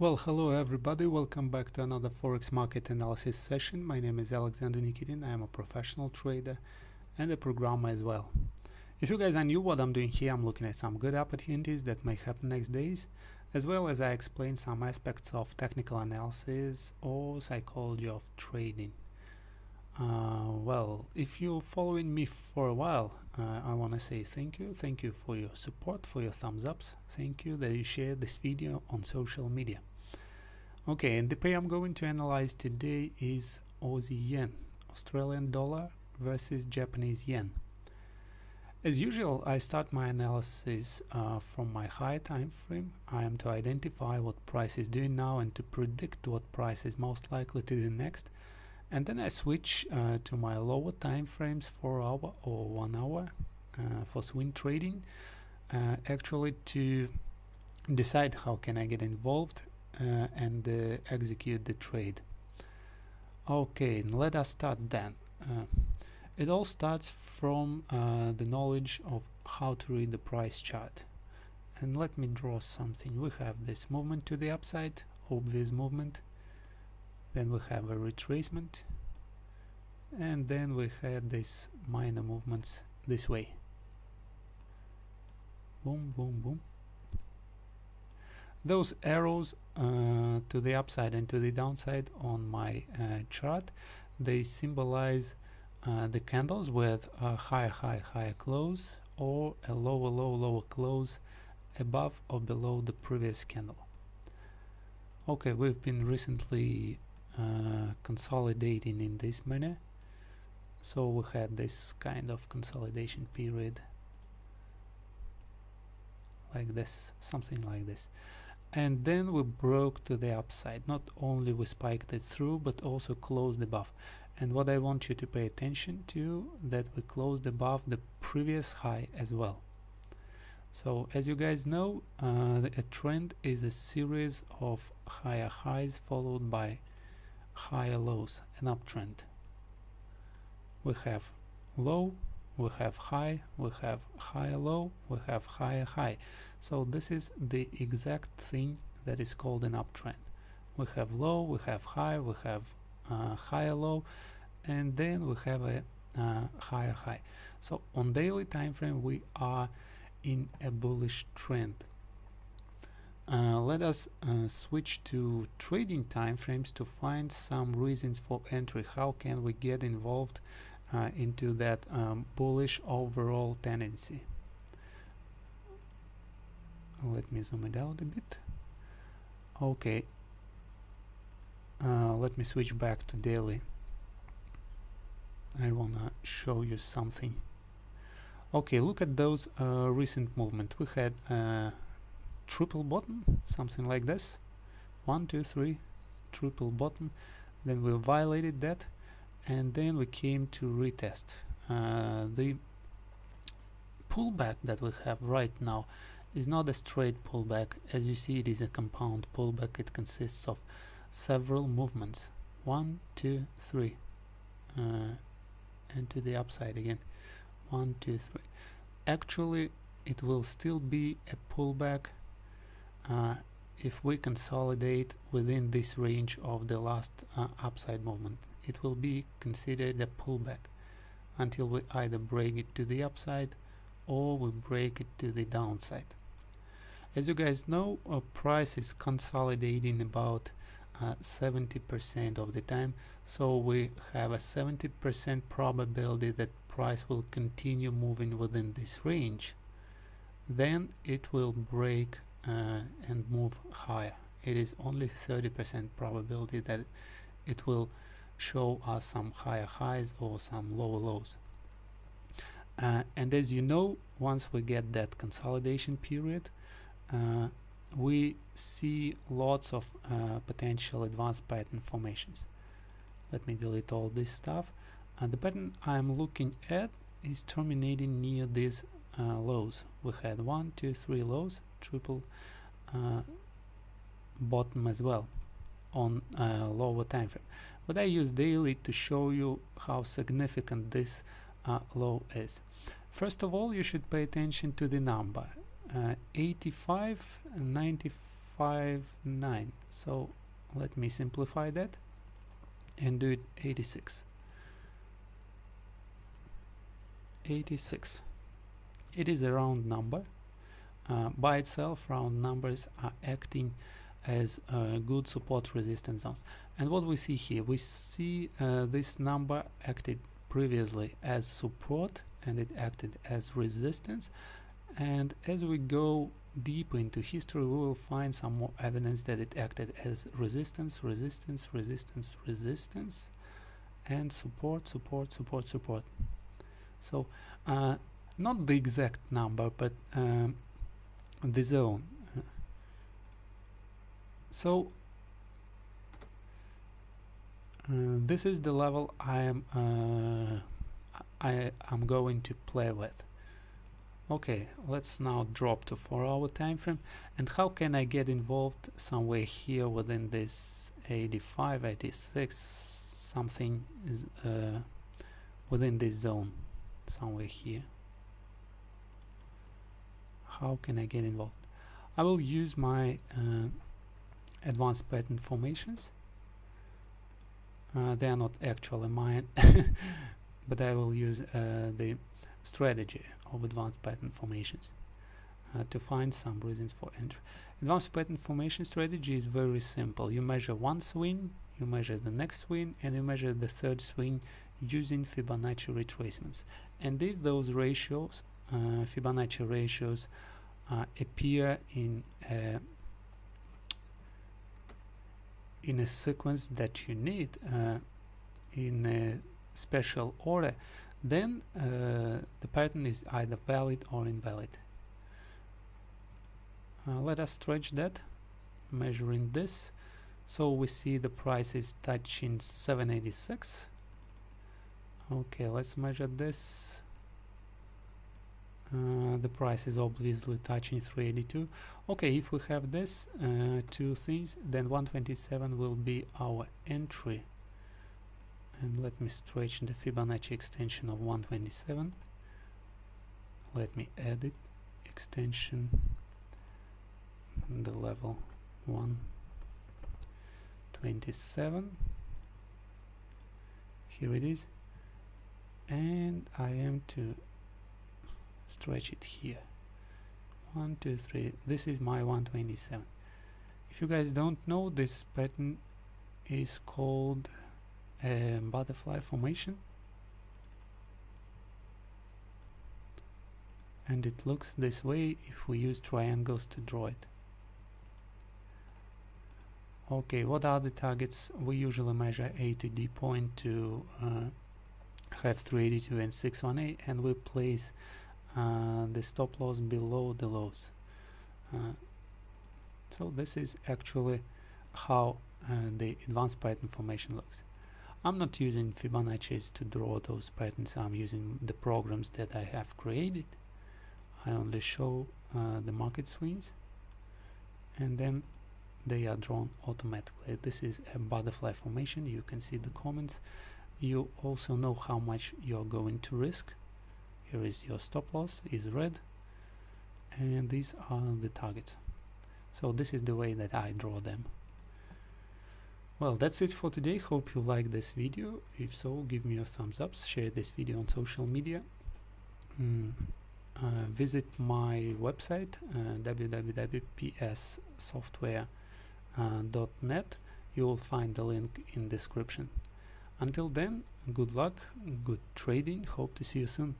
Well, hello everybody, welcome back to another Forex market analysis session. My name is Alexander Nikitin. I am a professional trader and a programmer as well. If you guys are new, what I'm doing here, I'm looking at some good opportunities that may happen next days, as well as I explain some aspects of technical analysis or psychology of trading. Well, if you're following me for a while, I want to say thank you. Thank you for your support, for your thumbs ups. Thank you that you shared this video on social media. Okay, and the pair I'm going to analyze today is Aussie yen, Australian dollar versus Japanese yen. As usual, I start my analysis from my higher time frame. I am to identify what price is doing now and to predict what price is most likely to do next. And then I switch to my lower time frames, 4 hour or 1 hour for swing trading, actually to decide how can I get involved and execute the trade. Okay, let us start then. It all starts from the knowledge of how to read the price chart. And let me draw something. We have this movement to the upside, obvious movement. Then we have a retracement, and then we had these minor movements this way. Boom, boom, boom. Those arrows to the upside and to the downside on my chart, they symbolize the candles with a higher high, higher close, or a lower low, lower close above or below the previous candle. Okay, we've been recently consolidating in this manner, so we had this kind of consolidation period like this, something like this, and then we broke to the upside. Not only we spiked it through, but also closed above. And what I want you to pay attention to, that we closed above the previous high as well. So as you guys know, a trend is a series of higher highs followed by higher lows, an uptrend. We have low, we have high, we have higher low, we have higher high. So this is the exact thing that is called an uptrend. We have low, we have high, we have higher low, and then we have a higher high. So on daily time frame we are in a bullish trend. Let us switch to trading time frames to find some reasons for entry. How can we get involved into that bullish overall tendency? Let me zoom it out a bit. Okay, let me switch back to daily. I wanna show you something. Okay, look at those recent movement. We had triple bottom, something like this. 1, 2, 3, triple bottom. Then we violated that, and then we came to retest. The pullback that we have right now is not a straight pullback. As you see, it is a compound pullback. It consists of several movements. 1, 2, 3, and to the upside again. 1, 2, 3. Actually, it will still be a pullback if we consolidate within this range of the last upside movement. It will be considered a pullback until we either break it to the upside or we break it to the downside. As you guys know, price is consolidating about 70% of the time, so we have a 70% probability that price will continue moving within this range. Then it will break and move higher. It is only 30% probability that it will show us some higher highs or some lower lows. And as you know, once we get that consolidation period, we see lots of potential advanced pattern formations. Let me delete all this stuff. The pattern I'm looking at is terminating near these lows. We had 1, 2, 3 lows, triple bottom as well on lower time frame. But I use daily to show you how significant this low is. First of all, you should pay attention to the number. 85, 95 0.59. So let me simplify that and do it 86. 86. It is a round number. By itself, round numbers are acting as good support resistance zones. And what we see here, we see this number acted previously as support and it acted as resistance. And as we go deep into history, we will find some more evidence that it acted as resistance, resistance, resistance, resistance, and support, support, support, support. So not the exact number, but the zone. So this is the level I am going to play with. Okay, let's now drop to 4-hour time frame. And how can I get involved somewhere here within this 85, 86, something is within this zone, somewhere here? How can I get involved? I will use my advanced pattern formations. They are not actually mine, but I will use the strategy of advanced pattern formations to find some reasons for entry. Advanced pattern formation strategy is very simple. You measure one swing, you measure the next swing, and you measure the third swing using Fibonacci retracements. And if those ratios, Fibonacci ratios, appear in a sequence that you need, in a special order, then the pattern is either valid or invalid. Let us stretch that, measuring this. So we see the price is touching 786. Okay, let's measure this. The price is obviously touching 382. Okay, if we have this two things, then 127 will be our entry. And let me stretch the Fibonacci extension of 127. Let me edit extension, the level 127. Here it is, and I am to stretch it here. 1, 2, 3. This is my 127. If you guys don't know, this pattern is called a butterfly formation, and it looks this way if we use triangles to draw it. Okay, what are the targets? We usually measure A to D point to have 382 and 618, and we place the stop loss below the lows. So this is actually how the advanced pattern formation looks. I'm not using Fibonacci's to draw those patterns. I'm using the programs that I have created. I only show the market swings, and then they are drawn automatically. This is a butterfly formation. You can see the comments. You also know how much you're going to risk. Here is your stop loss, is red, and these are the targets. So this is the way that I draw them. Well, that's it for today. Hope you like this video. If so, give me a thumbs up, share this video on social media. Visit my website, www.pssoftware.net. You will find the link in description. Until then, good luck, good trading. Hope to see you soon.